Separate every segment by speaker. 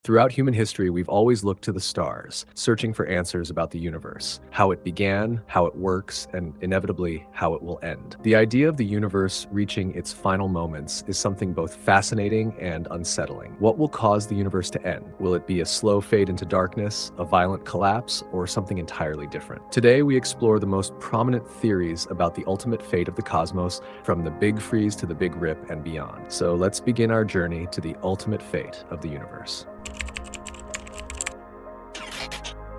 Speaker 1: Throughout human history, we've always looked to the stars, searching for answers about the universe, how it began, how it works, and inevitably, how it will end. The idea of the universe reaching its final moments is something both fascinating and unsettling. What will cause the universe to end? Will it be a slow fade into darkness, a violent collapse, or something entirely different? Today, we explore the most prominent theories about the ultimate fate of the cosmos, from the Big Freeze to the Big Rip and beyond. So let's begin our journey to the ultimate fate of the universe.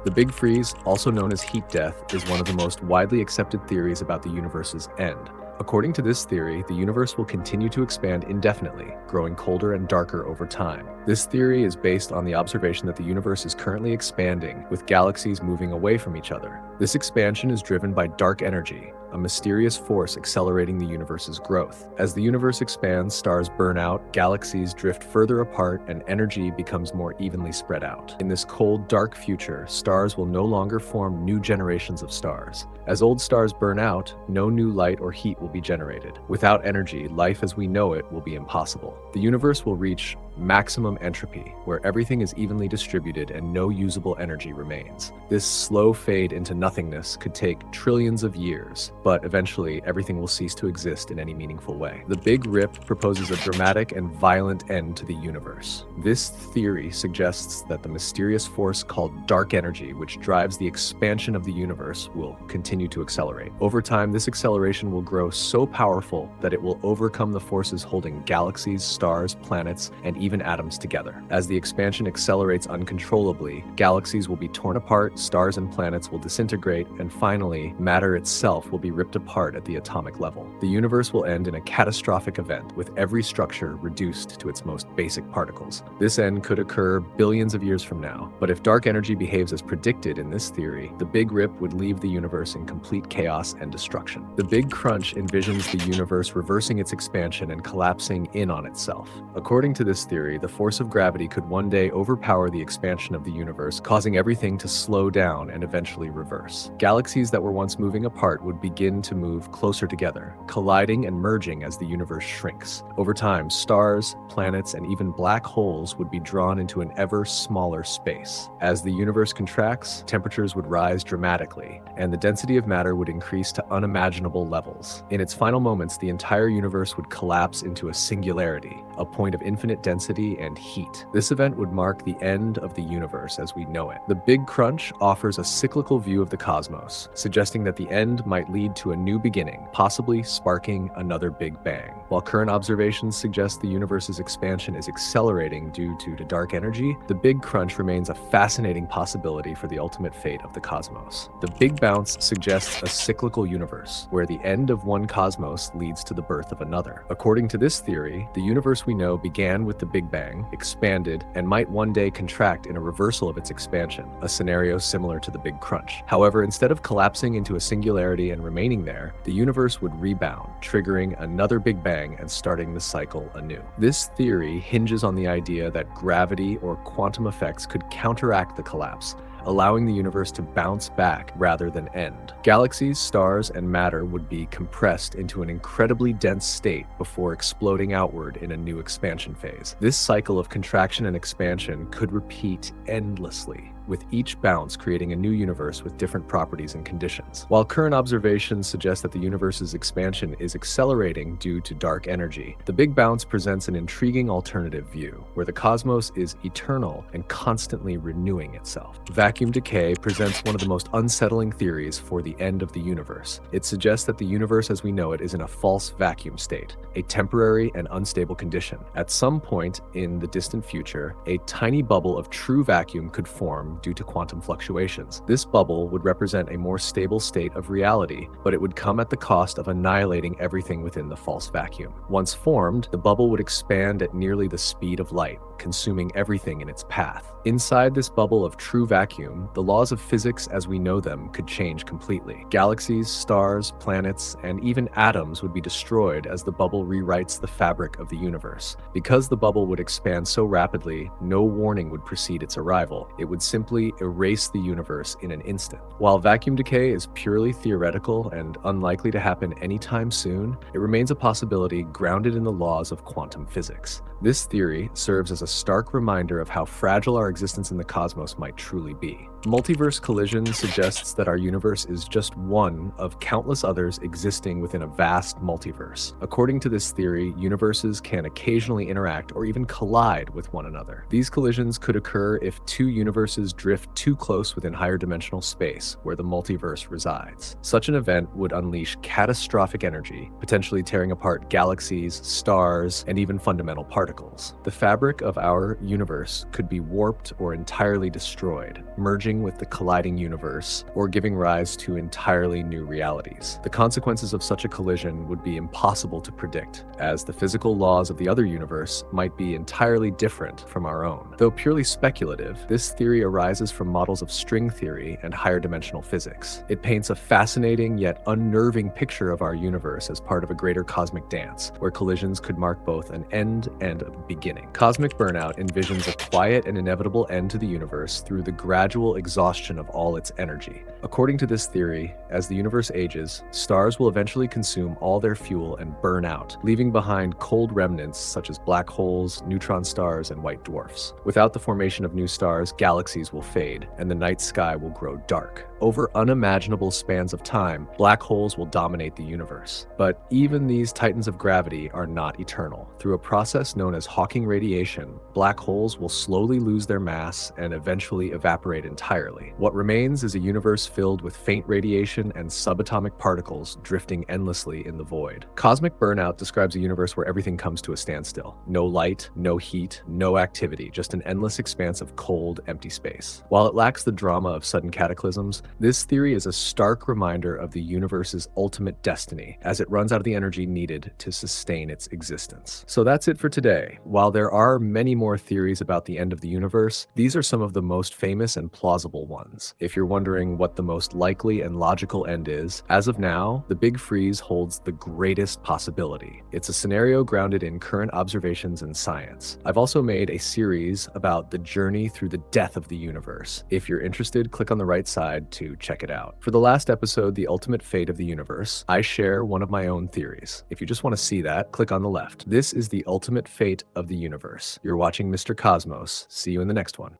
Speaker 1: The Big Freeze, also known as heat death, is one of the most widely accepted theories about the universe's end. According to this theory, the universe will continue to expand indefinitely, growing colder and darker over time. This theory is based on the observation that the universe is currently expanding, with galaxies moving away from each other. This expansion is driven by dark energy, a mysterious force accelerating the universe's growth. As the universe expands, stars burn out, galaxies drift further apart, and energy becomes more evenly spread out. In this cold, dark future, stars will no longer form new generations of stars. As old stars burn out, no new light or heat will be generated. Without energy, life as we know it will be impossible. The universe will reach maximum entropy, where everything is evenly distributed and no usable energy remains. This slow fade into nothingness could take trillions of years, but eventually everything will cease to exist in any meaningful way. The Big Rip proposes a dramatic and violent end to the universe. This theory suggests that the mysterious force called dark energy, which drives the expansion of the universe, will continue to accelerate. Over time, this acceleration will grow so powerful that it will overcome the forces holding galaxies, stars, planets, and even atoms together. As the expansion accelerates uncontrollably, galaxies will be torn apart, stars and planets will disintegrate, and finally, matter itself will be ripped apart at the atomic level. The universe will end in a catastrophic event, with every structure reduced to its most basic particles. This end could occur billions of years from now, but if dark energy behaves as predicted in this theory, the Big Rip would leave the universe in complete chaos and destruction. The Big Crunch envisions the universe reversing its expansion and collapsing in on itself. According to this theory, the force of gravity could one day overpower the expansion of the universe, causing everything to slow down and eventually reverse. Galaxies that were once moving apart would begin to move closer together, colliding and merging as the universe shrinks. Over time, stars, planets, and even black holes would be drawn into an ever smaller space. As the universe contracts, temperatures would rise dramatically, and the density of matter would increase to unimaginable levels. In its final moments, the entire universe would collapse into a singularity, a point of infinite density and heat. This event would mark the end of the universe as we know it. The Big Crunch offers a cyclical view of the cosmos, suggesting that the end might lead to a new beginning, possibly sparking another Big Bang. While current observations suggest the universe's expansion is accelerating due to the dark energy, the Big Crunch remains a fascinating possibility for the ultimate fate of the cosmos. The Big Bounce suggests a cyclical universe, where the end of one cosmos leads to the birth of another. According to this theory, the universe we know began with the Big Bang, expanded, and might one day contract in a reversal of its expansion, a scenario similar to the Big Crunch. However, instead of collapsing into a singularity and remaining there, the universe would rebound, triggering another Big Bang and starting the cycle anew. This theory hinges on the idea that gravity or quantum effects could counteract the collapse, allowing the universe to bounce back rather than end. Galaxies, stars, and matter would be compressed into an incredibly dense state before exploding outward in a new expansion phase. This cycle of contraction and expansion could repeat endlessly, with each bounce creating a new universe with different properties and conditions. While current observations suggest that the universe's expansion is accelerating due to dark energy, the Big Bounce presents an intriguing alternative view, where the cosmos is eternal and constantly renewing itself. Vacuum decay presents one of the most unsettling theories for the end of the universe. It suggests that the universe as we know it is in a false vacuum state, a temporary and unstable condition. At some point in the distant future, a tiny bubble of true vacuum could form due to quantum fluctuations. This bubble would represent a more stable state of reality, but it would come at the cost of annihilating everything within the false vacuum. Once formed, the bubble would expand at nearly the speed of light, consuming everything in its path. Inside this bubble of true vacuum, the laws of physics as we know them could change completely. Galaxies, stars, planets, and even atoms would be destroyed as the bubble rewrites the fabric of the universe. Because the bubble would expand so rapidly, no warning would precede its arrival. It would simply erase the universe in an instant. While vacuum decay is purely theoretical and unlikely to happen anytime soon, it remains a possibility grounded in the laws of quantum physics. This theory serves as a stark reminder of how fragile our existence in the cosmos might truly be. Multiverse collision suggests that our universe is just one of countless others existing within a vast multiverse. According to this theory, universes can occasionally interact or even collide with one another. These collisions could occur if two universes drift too close within higher dimensional space, where the multiverse resides. Such an event would unleash catastrophic energy, potentially tearing apart galaxies, stars, and even fundamental particles. The fabric of our universe could be warped or entirely destroyed, merging with the colliding universe, or giving rise to entirely new realities. The consequences of such a collision would be impossible to predict, as the physical laws of the other universe might be entirely different from our own. Though purely speculative, this theory arises from models of string theory and higher dimensional physics. It paints a fascinating yet unnerving picture of our universe as part of a greater cosmic dance, where collisions could mark both an end and a beginning. Cosmic burnout envisions a quiet and inevitable end to the universe through the gradual exhaustion of all its energy. According to this theory, as the universe ages, stars will eventually consume all their fuel and burn out, leaving behind cold remnants such as black holes, neutron stars, and white dwarfs. Without the formation of new stars, galaxies will fade, and the night sky will grow dark. Over unimaginable spans of time, black holes will dominate the universe. But even these titans of gravity are not eternal. Through a process known as Hawking radiation, black holes will slowly lose their mass and eventually evaporate entirely. What remains is a universe filled with faint radiation and subatomic particles drifting endlessly in the void. Cosmic burnout describes a universe where everything comes to a standstill. No light, no heat, no activity, just an endless expanse of cold, empty space. While it lacks the drama of sudden cataclysms, this theory is a stark reminder of the universe's ultimate destiny, as it runs out of the energy needed to sustain its existence. So that's it for today. While there are many more theories about the end of the universe, these are some of the most famous and plausible ones. If you're wondering what the most likely and logical end is, as of now, the Big Freeze holds the greatest possibility. It's a scenario grounded in current observations and science. I've also made a series about the journey through the death of the universe. If you're interested, click on the right side to check it out. For the last episode, The Ultimate Fate of the Universe, I share one of my own theories. If you just want to see that, click on the left. This is the ultimate fate of the universe. You're watching Mr. Cosmos. See you in the next one.